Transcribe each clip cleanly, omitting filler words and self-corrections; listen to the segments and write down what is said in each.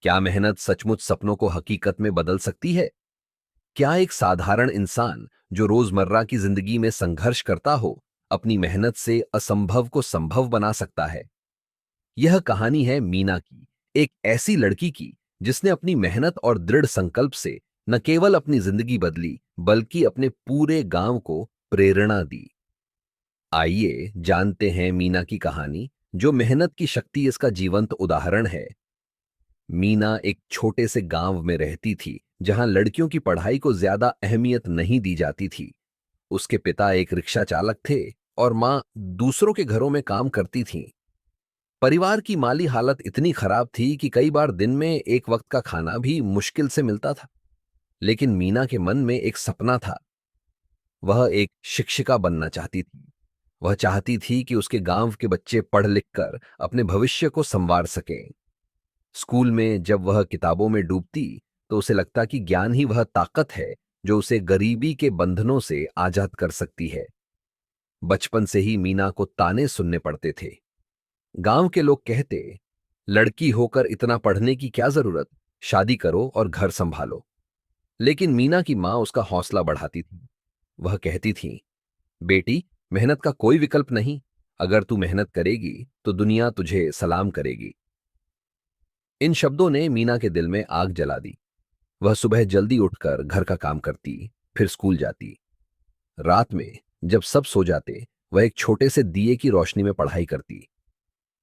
क्या मेहनत सचमुच सपनों को हकीकत में बदल सकती है? क्या एक साधारण इंसान जो रोजमर्रा की जिंदगी में संघर्ष करता हो, अपनी मेहनत से असंभव को संभव बना सकता है? यह कहानी है मीना की, एक ऐसी लड़की की जिसने अपनी मेहनत और दृढ़ संकल्प से न केवल अपनी जिंदगी बदली, बल्कि अपने पूरे गांव को प्रेरणा दी। आइए जानते हैं मीना की कहानी, जो मेहनत की शक्ति इसका जीवंत उदाहरण है। मीना एक छोटे से गांव में रहती थी, जहां लड़कियों की पढ़ाई को ज्यादा अहमियत नहीं दी जाती थी। उसके पिता एक रिक्शा चालक थे और मां दूसरों के घरों में काम करती थीं। परिवार की माली हालत इतनी खराब थी कि कई बार दिन में एक वक्त का खाना भी मुश्किल से मिलता था। लेकिन मीना के मन में एक सपना था। वह एक शिक्षिका बनना चाहती थी। वह चाहती थी कि उसके गांव के बच्चे पढ़ लिख कर अपने भविष्य को संवार सकें। स्कूल में जब वह किताबों में डूबती, तो उसे लगता कि ज्ञान ही वह ताकत है जो उसे गरीबी के बंधनों से आजाद कर सकती है। बचपन से ही मीना को ताने सुनने पड़ते थे। गांव के लोग कहते, लड़की होकर इतना पढ़ने की क्या जरूरत, शादी करो और घर संभालो। लेकिन मीना की मां उसका हौसला बढ़ाती थी। वह कहती थी, बेटी, मेहनत का कोई विकल्प नहीं। अगर तू मेहनत करेगी तो दुनिया तुझे सलाम करेगी। इन शब्दों ने मीना के दिल में आग जला दी। वह सुबह जल्दी उठकर घर का काम करती, फिर स्कूल जाती। रात में जब सब सो जाते, वह एक छोटे से दिए की रोशनी में पढ़ाई करती।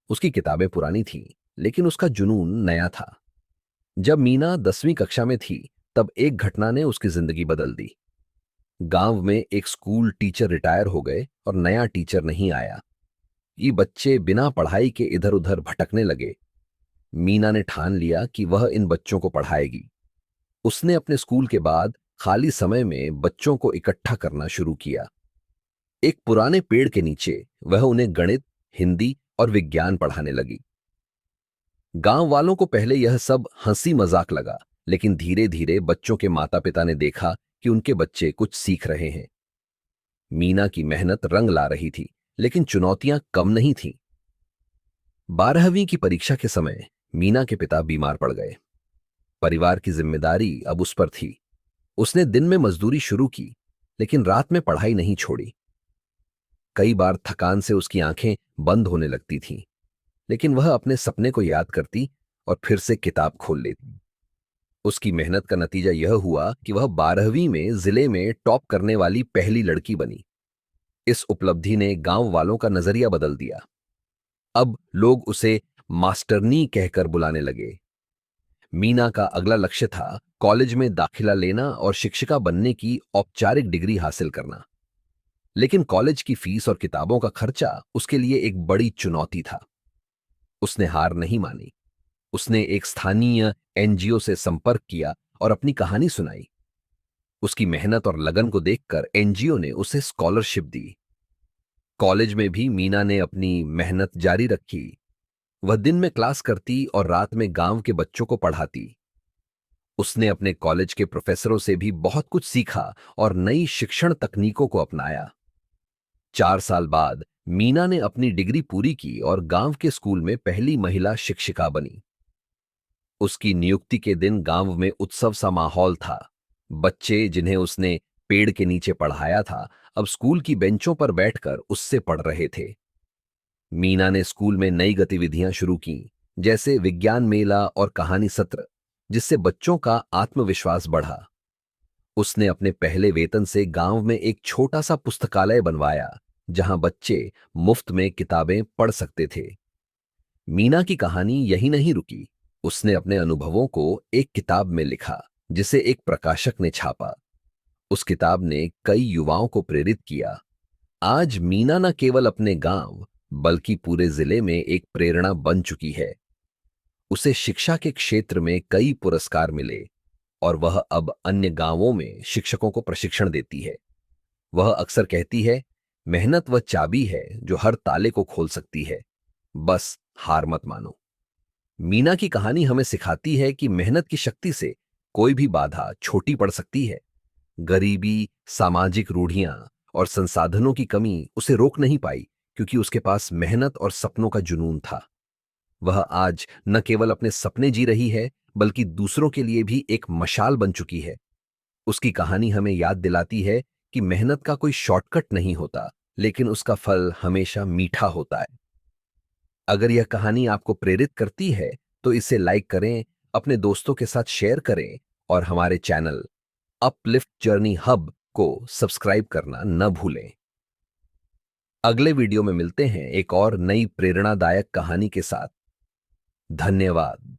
उसकी किताबें पुरानी थीं, लेकिन उसका जुनून नया था। जब मीना 10वीं कक्षा में थी, तब एक घटना ने उसकी जिंदगी बदल दी। गांव में एक स्कूल टीचर रिटायर हो गए और नया टीचर नहीं आया। ये बच्चे बिना पढ़ाई के इधर उधर भटकने लगे। मीना ने ठान लिया कि वह इन बच्चों को पढ़ाएगी। उसने अपने स्कूल के बाद खाली समय में बच्चों को इकट्ठा करना शुरू किया। एक पुराने पेड़ के नीचे वह उन्हें गणित, हिंदी और विज्ञान पढ़ाने लगी। गांव वालों को पहले यह सब हंसी मजाक लगा, लेकिन धीरे धीरे बच्चों के माता पिता ने देखा कि उनके बच्चे कुछ सीख रहे हैं। मीना की मेहनत रंग ला रही थी, लेकिन चुनौतियां कम नहीं थीं। 12वीं की परीक्षा के समय मीना के पिता बीमार पड़ गए। परिवार की जिम्मेदारी अब उस पर थी। उसने दिन में मजदूरी शुरू की, लेकिन रात में पढ़ाई नहीं छोड़ी। कई बार थकान से उसकी आंखें बंद होने लगती थीं, लेकिन वह अपने सपने को याद करती और फिर से किताब खोल लेती। उसकी मेहनत का नतीजा यह हुआ कि वह 12वीं में जिले में टॉप करने वाली पहली लड़की बनी। इस उपलब्धि ने गांव वालों का नजरिया बदल दिया। अब लोग उसे मास्टरनी कहकर बुलाने लगे। मीना का अगला लक्ष्य था कॉलेज में दाखिला लेना और शिक्षिका बनने की औपचारिक डिग्री हासिल करना। लेकिन कॉलेज की फीस और किताबों का खर्चा उसके लिए एक बड़ी चुनौती था। उसने हार नहीं मानी। उसने एक स्थानीय एनजीओ से संपर्क किया और अपनी कहानी सुनाई। उसकी मेहनत और लगन को देखकर एनजीओ ने उसे स्कॉलरशिप दी। कॉलेज में भी मीना ने अपनी मेहनत जारी रखी। वह दिन में क्लास करती और रात में गांव के बच्चों को पढ़ाती। उसने अपने कॉलेज के प्रोफेसरों से भी बहुत कुछ सीखा और नई शिक्षण तकनीकों को अपनाया। 4 साल बाद मीना ने अपनी डिग्री पूरी की और गांव के स्कूल में पहली महिला शिक्षिका बनी। उसकी नियुक्ति के दिन गांव में उत्सव सा माहौल था। बच्चे जिन्हें उसने पेड़ के नीचे पढ़ाया था, अब स्कूल की बेंचों पर बैठकर उससे पढ़ रहे थे। मीना ने स्कूल में नई गतिविधियां शुरू की, जैसे विज्ञान मेला और कहानी सत्र, जिससे बच्चों का आत्मविश्वास बढ़ा। उसने अपने पहले वेतन से गांव में एक छोटा सा पुस्तकालय बनवाया, जहां बच्चे मुफ्त में किताबें पढ़ सकते थे। मीना की कहानी यही नहीं रुकी। उसने अपने अनुभवों को एक किताब में लिखा, जिसे एक प्रकाशक ने छापा। उस किताब ने कई युवाओं को प्रेरित किया। आज मीना न केवल अपने गांव, बल्कि पूरे जिले में एक प्रेरणा बन चुकी है। उसे शिक्षा के क्षेत्र में कई पुरस्कार मिले और वह अब अन्य गांवों में शिक्षकों को प्रशिक्षण देती है। वह अक्सर कहती है, मेहनत वह चाबी है जो हर ताले को खोल सकती है, बस हार मत मानो। मीना की कहानी हमें सिखाती है कि मेहनत की शक्ति से कोई भी बाधा छोटी पड़ सकती है। गरीबी, सामाजिक रूढ़ियां और संसाधनों की कमी उसे रोक नहीं पाई, क्योंकि उसके पास मेहनत और सपनों का जुनून था। वह आज न केवल अपने सपने जी रही है, बल्कि दूसरों के लिए भी एक मशाल बन चुकी है। उसकी कहानी हमें याद दिलाती है कि मेहनत का कोई शॉर्टकट नहीं होता, लेकिन उसका फल हमेशा मीठा होता है। अगर यह कहानी आपको प्रेरित करती है तो इसे लाइक करें, अपने दोस्तों के साथ शेयर करें और हमारे चैनल अपलिफ्ट जर्नी हब को सब्सक्राइब करना न भूलें। अगले वीडियो में मिलते हैं एक और नई प्रेरणादायक कहानी के साथ। धन्यवाद।